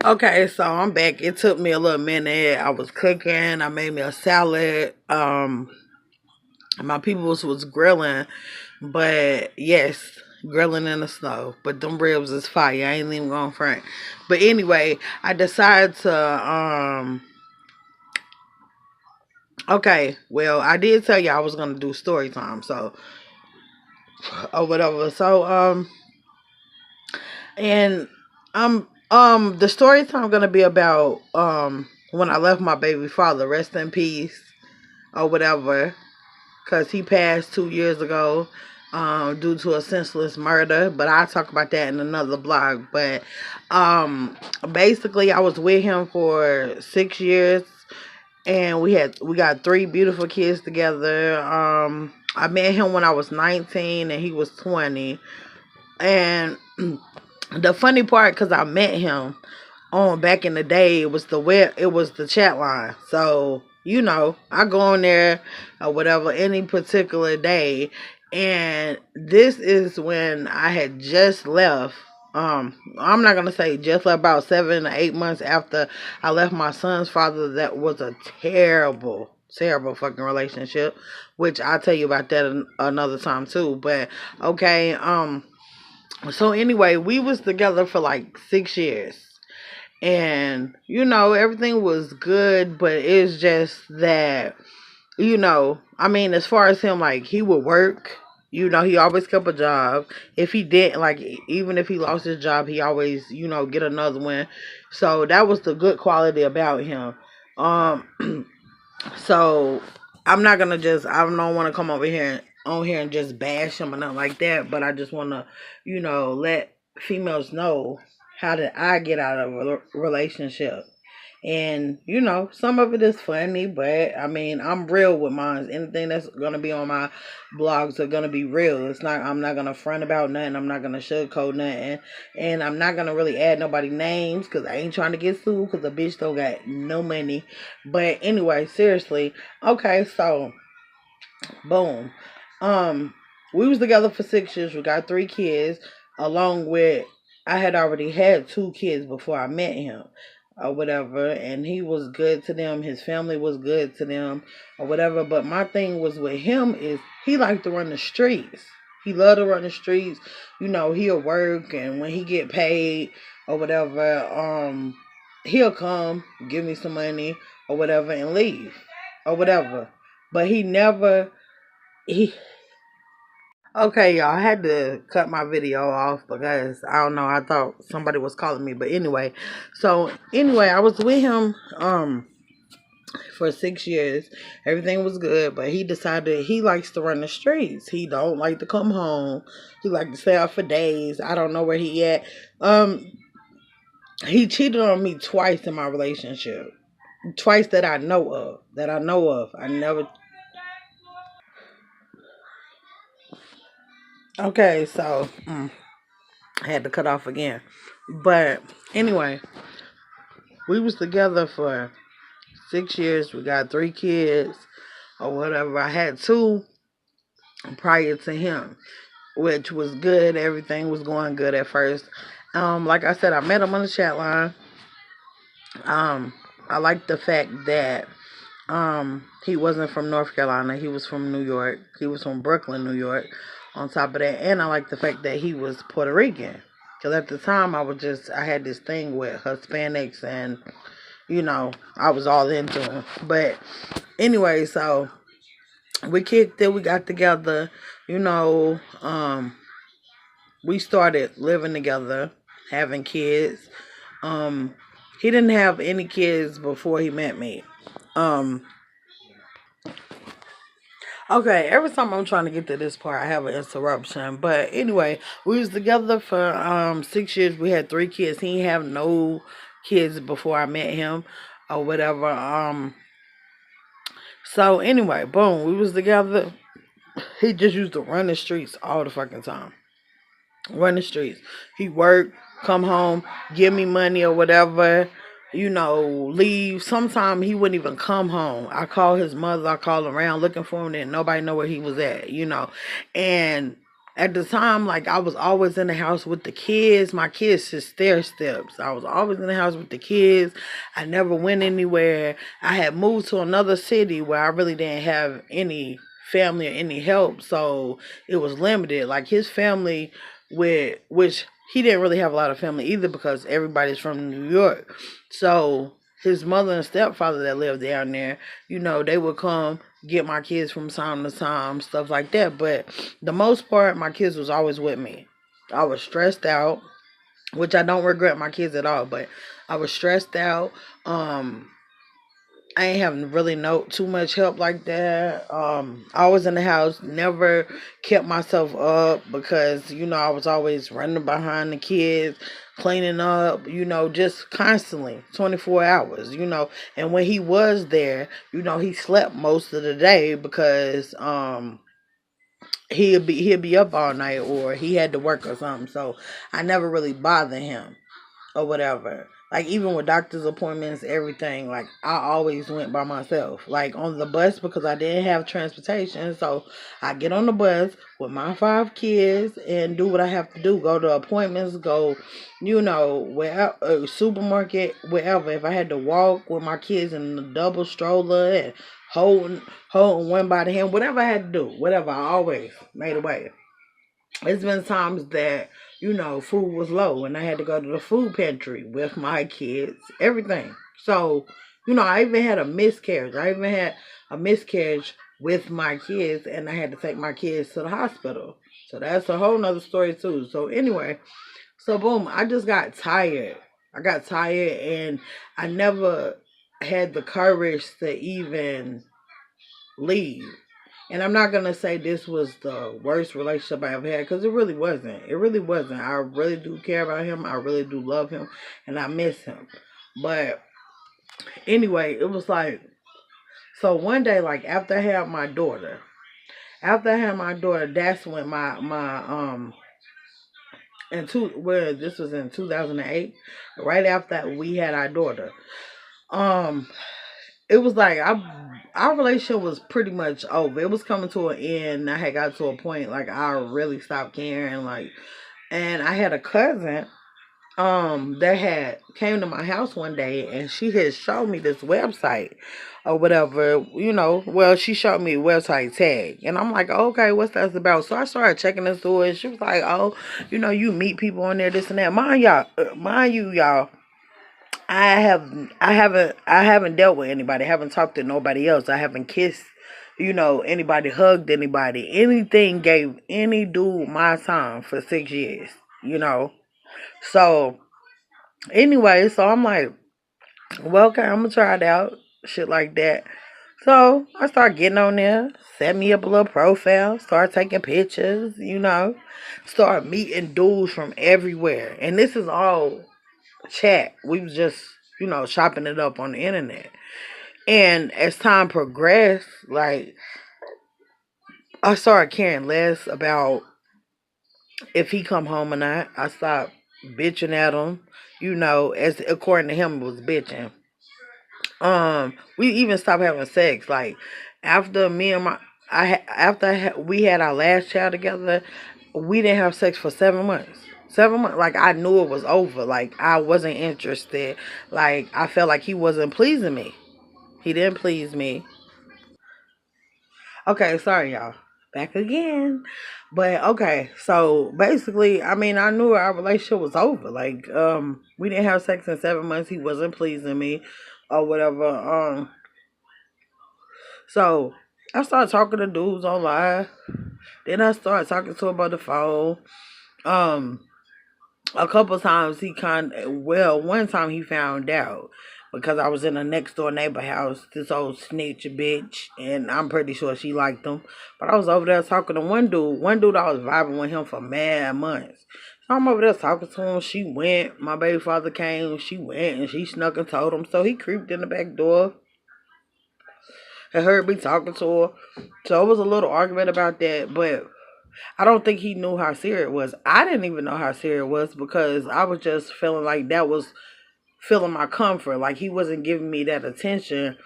Okay, so I'm back. It took me a little minute. I was cooking. I made me a salad. My peoples was grilling, but yes, grilling in the snow. But them ribs is fire. I ain't even going front. But anyway, I decided to Okay, well, I did tell you I was gonna do story time, so or whatever. And the story time gonna be about when I left my baby father, rest in peace or whatever, because he passed 2 years ago due to a senseless murder. But I'll talk about that in another blog. But um, basically, I was with him for 6 years, and we got three beautiful kids together. I met him when I was 19, and he was 20. And the funny part, because I met him on back in the day, it was the chat line. So I go on there or whatever any particular day, and this is when I had just left. I'm not gonna say just left, about 7 or 8 months after I left my son's father. That was a terrible, terrible fucking relationship, which I'll tell you about that another time too. But okay, so anyway, we was together for like 6 years, and everything was good, but it's just that I mean, as far as him, like, he would work. He always kept a job. If he didn't, like, even if he lost his job, he always get another one. So that was the good quality about him. um So I'm not gonna just I don't want to come over here on here and just bash him or nothing like that, but I just want to let females know how did I get out of a relationship. And some of it is funny, but I mean, I'm real with mine. Anything that's gonna be on my blogs are gonna be real. I'm not gonna front about nothing. I'm not gonna sugarcoat nothing, and I'm not gonna really add nobody names because I ain't trying to get sued because the bitch don't got no money. But anyway, seriously, okay, so boom, um, we was together for 6 years. We got three kids, along with I had already had two kids before I met him or whatever, and he was good to them. His family was good to them or whatever. But my thing was with him is he liked to run the streets. He loved to run the streets. He'll work, and when he get paid or whatever, he'll come give me some money or whatever and leave or whatever. But he Okay, y'all, I had to cut my video off because I don't know, I thought somebody was calling me. But anyway, I was with him for 6 years. Everything was good, but he decided he likes to run the streets. He don't like to come home. He like to stay out for days. I don't know where he at. Um he cheated on me twice in my relationship. Twice that I know of. That I know of. I never Okay, so I had to cut off again. But anyway, we was together for 6 years. We got three kids or whatever. I had two prior to him, which was good. Everything was going good at first. Like I said, I met him on the chat line. Um, I like the fact that he wasn't from North Carolina. He was from New York. He was from Brooklyn, New York. On top of that, and I like the fact that he was Puerto Rican. Because at the time, I had this thing with Hispanics, and I was all into him. But anyway, so we kicked it. We got together. You know, um, we started living together, having kids. Um, he didn't have any kids before he met me. Um, okay, every time I'm trying to get to this part, I have an interruption. But anyway, we was together for 6 years. We had three kids. He didn't have no kids before I met him or whatever. So anyway, boom, we was together. He just used to run the streets all the fucking time. Run the streets. He worked, come home, give me money or whatever, leave. Sometimes he wouldn't even come home. I call his mother, I call around looking for him, and nobody know where he was at. And At the time, like I was always in the house with the kids. My kids is stair steps. I was always in the house with the kids. I never went anywhere. I had moved to another city where I really didn't have any family or any help, so it was limited. Like his family, with which he didn't really have a lot of family either because everybody's from New York. So his mother and stepfather that lived down there, they would come get my kids from time to time, stuff like that. But the most part, my kids was always with me. I was stressed out, which I don't regret my kids at all, but I was stressed out. Um, I ain't having really no too much help like that. I was in the house, never kept myself up because I was always running behind the kids, cleaning up, just constantly, 24 hours. And when he was there, he slept most of the day because he'd be up all night or he had to work or something. So I never really bothered him or whatever. Like even with doctor's appointments, everything, like I always went by myself. Like on the bus because I didn't have transportation. So I get on the bus with my 5 kids and do what I have to do. Go to appointments, go, where supermarket, wherever. If I had to walk with my kids in the double stroller and holding one by the hand, whatever I had to do, whatever, I always made a way. It's been times that food was low and I had to go to the food pantry with my kids, everything. So I even had a miscarriage. I even had a miscarriage with my kids and I had to take my kids to the hospital. So that's a whole nother story too. So anyway, so boom, I just got tired. I got tired and I never had the courage to even leave. And I'm not gonna say this was the worst relationship I ever had because it really wasn't. It really wasn't. I really do care about him. I really do love him, and I miss him. But anyway, it was like so one day, like after I had my daughter, that's when my where this was in 2008, right after we had our daughter. Um, it was like our relationship was pretty much over. It was coming to an end. I had got to a point like I really stopped caring. Like, and I had a cousin that had came to my house one day and she had showed me this website or whatever. Well, she showed me a website tag and I'm like, okay, what's that about? So I started checking into it. She was like, oh, you meet people on there, this and that. Mind you, y'all. I haven't dealt with anybody. I haven't talked to nobody else. I haven't kissed, anybody, hugged anybody, anything, gave any dude my time for 6 years, you know. So anyway, so I'm like, well, okay, I'm gonna try it out, shit like that. So I start getting on there, set me up a little profile, start taking pictures, start meeting dudes from everywhere, and this is all chat. We was just, chopping it up on the internet. And as time progressed, like I started caring less about if he come home or not. I stopped bitching at him. As according to him, it was bitching. We even stopped having sex. Like after me and my, we had our last child together, we didn't have sex for 7 months. 7 months. Like I knew it was over. Like I wasn't interested. Like I felt like he wasn't pleasing me. He didn't please me. Okay, sorry y'all. Back again. But okay, so basically, I mean, I knew our relationship was over. Like, we didn't have sex in 7 months. He wasn't pleasing me or whatever. So I started talking to dudes online. Then I started talking to him on the phone. Um, a couple times one time he found out because I was in a next door neighbor house, this old snitch bitch, and I'm pretty sure she liked him. But I was over there talking to one dude I was vibing with him for mad months. So I'm over there talking to him. She went, my baby father came, she went and she snuck and told him. So he creeped in the back door and heard me talking to her. So it was a little argument about that, but I don't think he knew how serious it was. I didn't even know how serious it was because I was just feeling like that was filling my comfort. Like he wasn't giving me that attention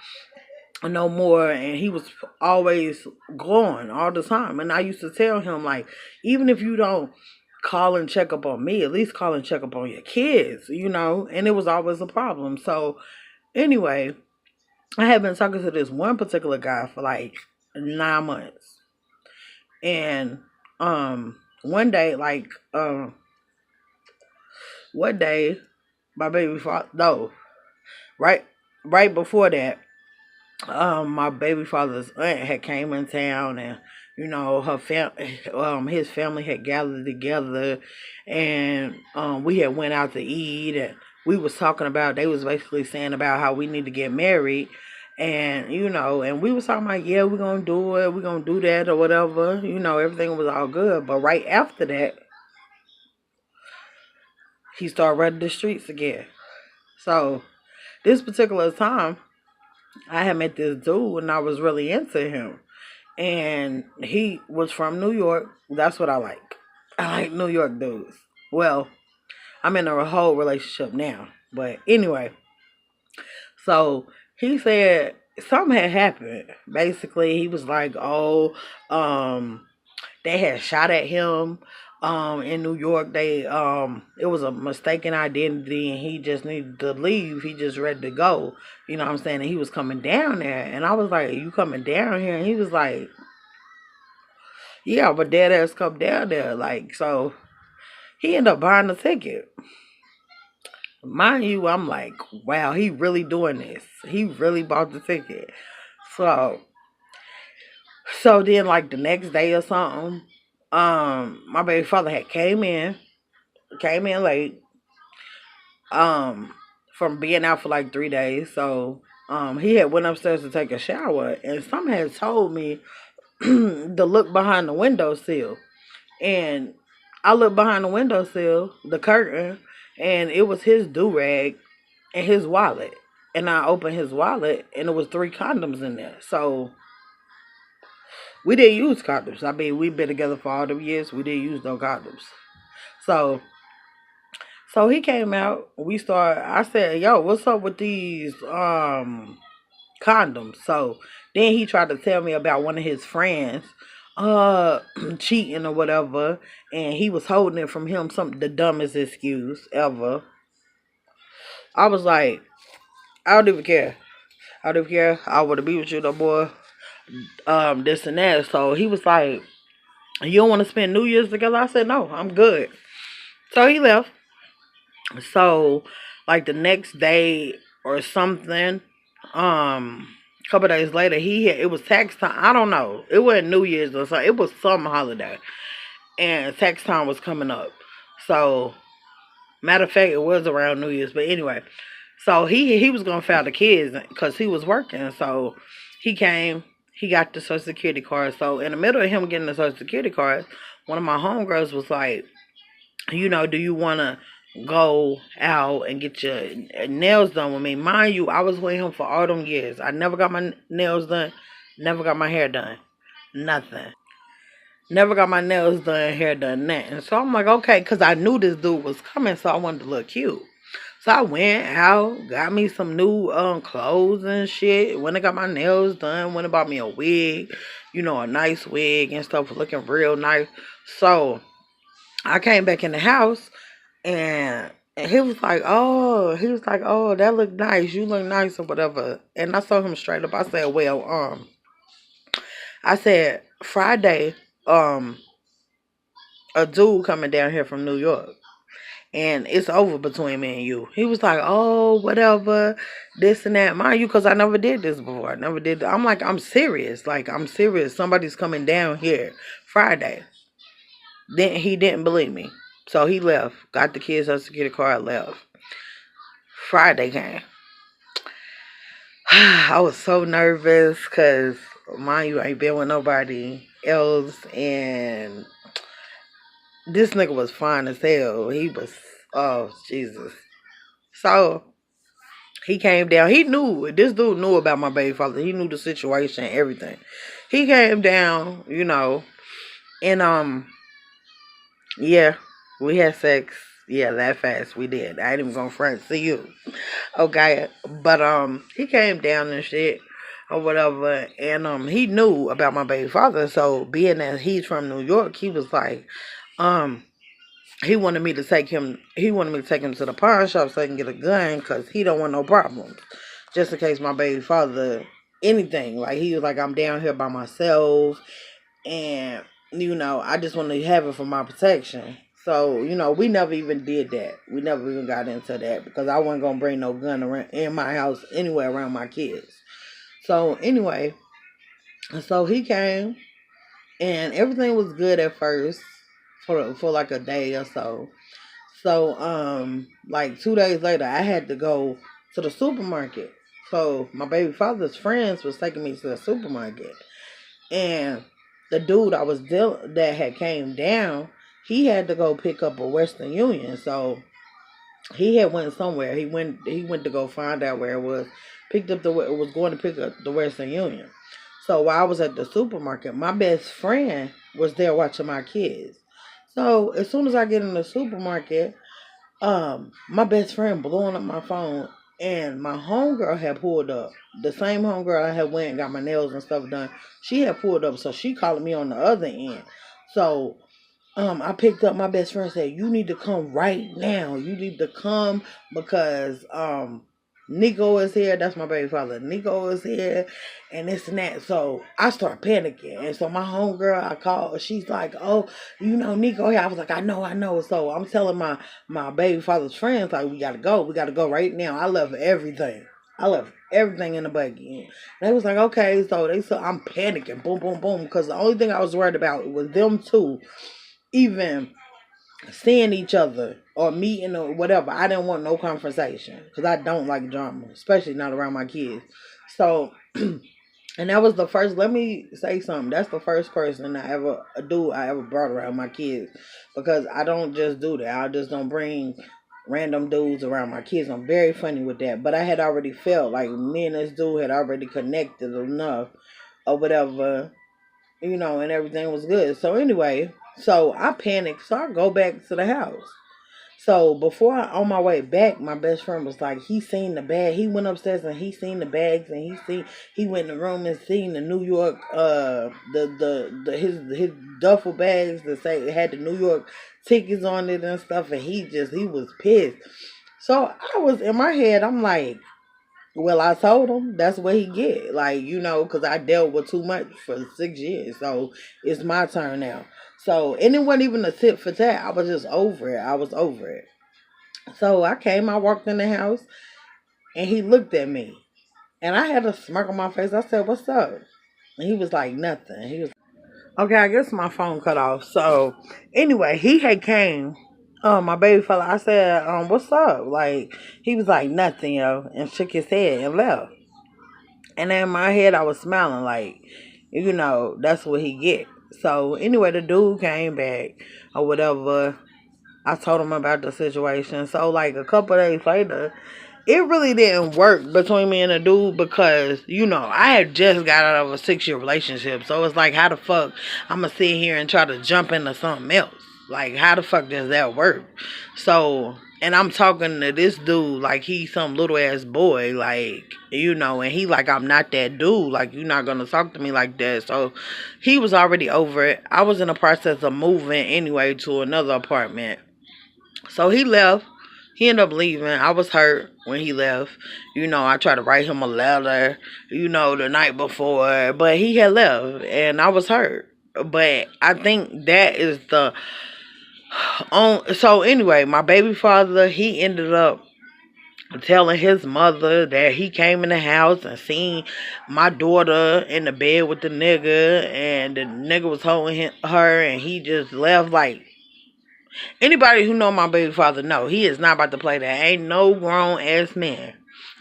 no more, and he was always gone all the time. And I used to tell him, like, even if you don't call and check up on me, at least call and check up on your kids, and it was always a problem. So anyway, I had been talking to this one particular guy for like 9 months. And one day, like, one day, my baby father, no, right right before that, my baby father's aunt had came in town, and his family had gathered together, and we had went out to eat, and we was talking about, they was basically saying about how we need to get married. And and we was talking about, yeah, we're gonna do it, we're gonna do that or whatever. Everything was all good. But right after that, he started running the streets again. So this particular time, I had met this dude and I was really into him. And he was from New York. That's what I like. I like New York dudes. Well, I'm in a whole relationship now. But anyway, so he said something had happened. Basically, he was like, oh, they had shot at him in New York. It was a mistaken identity and he just needed to leave. He just ready to go. You know what I'm saying? And he was coming down there. And I was like, you coming down here? And he was like, yeah, but dead ass come down there. Like, so he ended up buying the ticket. Mind you, I'm like, wow, he really doing this. He really bought the ticket. So then like the next day or something, my baby father had came in late, from being out for like 3 days. So he had went upstairs to take a shower, and someone had told me to look behind the windowsill. And I looked behind the windowsill, the curtain, and it was his do-rag and his wallet. And I opened his wallet, and it was 3 condoms in there. So we didn't use condoms. I mean, we've been together for all them years. We didn't use no condoms. So he came out. I said, yo, what's up with these condoms? So then he tried to tell me about one of his friends cheating or whatever, and he was holding it from him, the dumbest excuse ever. I was like, I don't even care. I don't even care. I want to be with you no more. This and that. So he was like, you don't want to spend New Year's together? I said, no, I'm good. So he left. So like the next day or something, a couple days later, it was tax time. I don't know. It wasn't New Year's or something. It was some holiday, and tax time was coming up. So matter of fact, it was around New Year's. But anyway, so he was gonna file the kids because he was working. So he came. He got the Social Security card. So in the middle of him getting the Social Security card, one of my homegirls was like, do you want to go out and get your nails done with me? Mind you, I was with him for all them years. I never got my nails done, never got my hair done, nothing. Never got my nails done, hair done, nothing. So I'm like, okay, because I knew this dude was coming, so I wanted to look cute. So I went out, got me some new clothes and shit. Went and got my nails done. Went and bought me a wig, a nice wig and stuff, looking real nice. So I came back in the house, and he was like, oh, that look nice. You look nice or whatever. And I told him straight up. I said, well, I said Friday, a dude coming down here from New York, and it's over between me and you. He was like, oh, whatever, this and that. Mind you, because I never did this before. I never did. I'm like, I'm serious. Like, I'm serious. Somebody's coming down here Friday. Then he didn't believe me. So he left. Got the kids' Social Security card, left. Friday came. I was so nervous because, mind you, I ain't been with nobody else. And this nigga was fine as hell. He was, oh, Jesus. So he came down. This dude knew about my baby father. He knew the situation, everything. He came down, and yeah, we had sex. Yeah, that fast we did. I ain't even gonna front to you. Okay. But he came down and shit. or whatever. And he knew about my baby father. So being that he's from New York, he was like, um, he wanted me to take him. He wanted me to take him to the pawn shop so I can get a gun because he don't want no problems. Just in case my baby father anything. Like he was like, I'm down here by myself, and I just want to have it for my protection. So we never even did that. We never even got into that because I wasn't gonna bring no gun around in my house anywhere around my kids. So anyway, so he came and everything was good at first for like a day or so. So like 2 days later, I had to go to the supermarket. So my baby father's friends was taking me to the supermarket, and the dude that had came down, he had to go pick up a Western Union. So he had went somewhere. He went to go find out where it was. Picked up was going to pick up the Western Union. So while I was at the supermarket, my best friend was there watching my kids. So as soon as I get in the supermarket, my best friend blowing up my phone, and my homegirl had pulled up. The same homegirl I had went and got my nails and stuff done. She had pulled up, so she calling me on the other end. So I picked up. My best friend said, "You need to come right now. You need to come because Nico is here. That's my baby father. Nico is here, and this and that." So I start panicking, and so my homegirl I called. She's like, "Oh, Nico here." I was like, "I know, I know." So I'm telling my baby father's friends like, we gotta go right now." I left everything. I left everything in the buggy. And they was like, "Okay." So they said I'm panicking, boom, boom, boom, because the only thing I was worried about was them two even seeing each other or meeting or whatever. I didn't want no conversation because I don't like drama, especially not around my kids. So, and that was the first. Let me say something. That's the first person I ever brought around my kids, because I don't just do that. I just don't bring random dudes around my kids. I'm very funny with that. But I had already felt like me and this dude had already connected enough or whatever, and everything was good. So anyway, so I panicked. So I go back to the house. So on my way back, my best friend was like, he seen the bag. He went upstairs and he seen the bags, and he went in the room and seen the New York his duffel bags that say it had the New York tickets on it and stuff, and he was pissed. So I was in my head, I'm like, well, I told him that's what he get. Like, because I dealt with too much for 6 years. So it's my turn now. So, and it wasn't even a tit for tat. I was just over it. I was over it. So I walked in the house, and he looked at me. And I had a smirk on my face. I said, "What's up?" And he was like, "Nothing." He was, okay, I guess my phone cut off. So anyway, he had came. My baby fella, I said, "What's up?" Like, he was like, "Nothing, yo," and shook his head and left. And in my head, I was smiling like, that's what he get. So anyway, the dude came back or whatever. I told him about the situation. So like a couple days later, it really didn't work between me and the dude because, I had just got out of a 6-year relationship. So it's like, how the fuck I'm going to sit here and try to jump into something else? Like, how the fuck does that work? So, and I'm talking to this dude like he's some little ass boy, like, and he like, I'm not that dude. Like, you're not going to talk to me like that. So he was already over it. I was in the process of moving anyway to another apartment. So he left. He ended up leaving. I was hurt when he left. I tried to write him a letter, the night before, but he had left and I was hurt. But I think that is the on. So anyway, my baby father, he ended up telling his mother that he came in the house and seen my daughter in the bed with the nigga, and the nigga was holding her, and he just left. Like, anybody who know my baby father know he is not about to play that. Ain't no grown ass man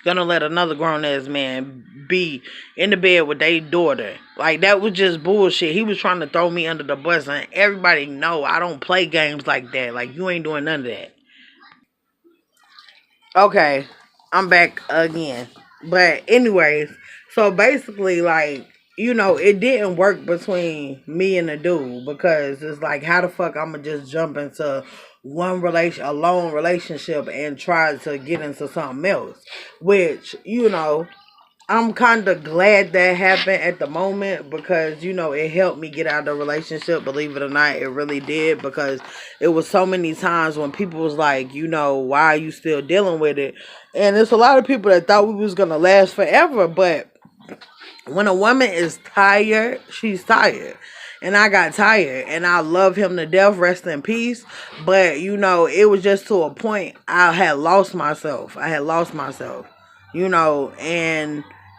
gonna let another grown ass man be in the bed with their daughter. Like, that was just bullshit. He was trying to throw me under the bus, and everybody know I don't play games like that. Like, you ain't doing none of that. Okay, I'm back again. But anyways, so basically, like, it didn't work between me and the dude because it's like, how the fuck I'ma just jump into a lone relationship and try to get into something else, which I'm kind of glad that happened at the moment because, it helped me get out of the relationship. Believe it or not, it really did, because it was so many times when people was like, why are you still dealing with it? And there's a lot of people that thought we was going to last forever. But when a woman is tired, she's tired. And I got tired, and I love him to death, rest in peace. But, it was just to a point I had lost myself. And,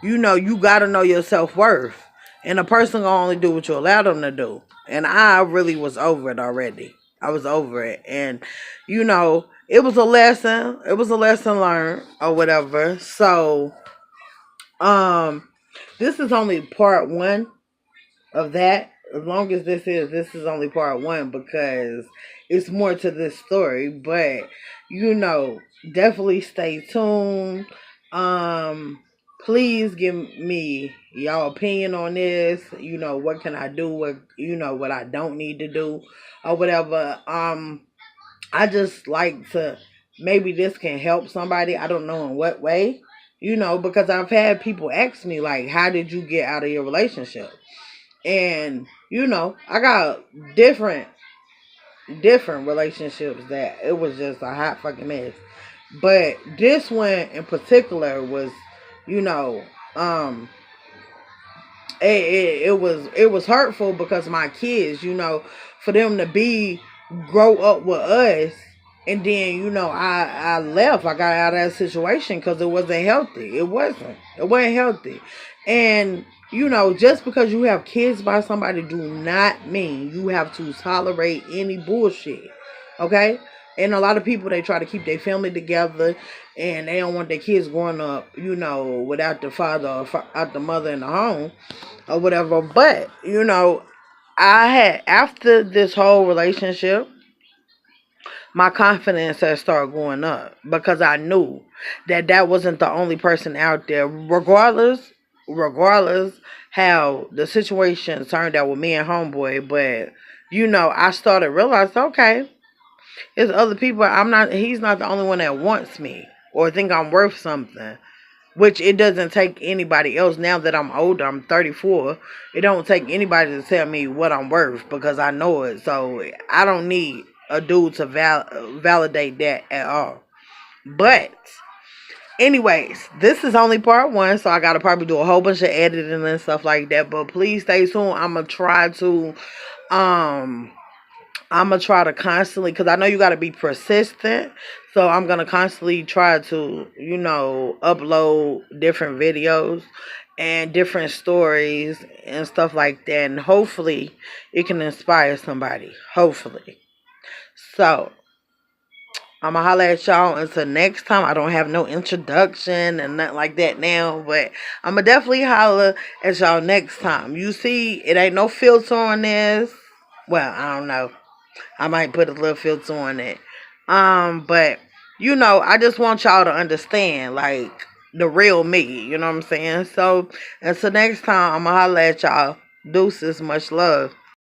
you got to know your self worth. And a person can only do what you allow them to do. And I really was over it already. I was over it. And, it was a lesson. It was a lesson learned or whatever. So, um, this is only part one of that. As long as this is only part one, because it's more to this story. But definitely stay tuned. Um, please give me y'all opinion on this. What can I do? What I don't need to do, or whatever. I just like to, maybe this can help somebody. I don't know in what way. Because I've had people ask me, like, how did you get out of your relationship? And, I got different relationships that it was just a hot fucking mess. But this one in particular was, you know, um, it was hurtful because my kids, for them to grow up with us, and then I left. I got out of that situation because it wasn't healthy. It wasn't healthy. And just because you have kids by somebody do not mean you have to tolerate any bullshit. Okay. And a lot of people, they try to keep their family together, and they don't want their kids growing up, without the father or without the mother in the home or whatever. But, I had, after this whole relationship, my confidence had started going up because I knew that wasn't the only person out there, regardless how the situation turned out with me and homeboy. But, I started realizing, okay, there's other people. He's not the only one that wants me or think I'm worth something. Which it doesn't take anybody else. Now that I'm older, I'm 34. It don't take anybody to tell me what I'm worth because I know it. So I don't need a dude to validate that at all. But anyways, this is only part one, so I gotta probably do a whole bunch of editing and stuff like that. But please stay tuned. Um I'm gonna try to constantly, because I know you gotta be persistent. So I'm gonna constantly try to, upload different videos and different stories and stuff like that. And hopefully it can inspire somebody. Hopefully. So I'm gonna holler at y'all until next time. I don't have no introduction and nothing like that now, but I'm gonna definitely holler at y'all next time. You see, it ain't no filter on this. Well, I don't know. I might put a little filter on it. But I just want y'all to understand, like, the real me. You know what I'm saying? So until next time, I'ma holla at y'all. Deuces, much love.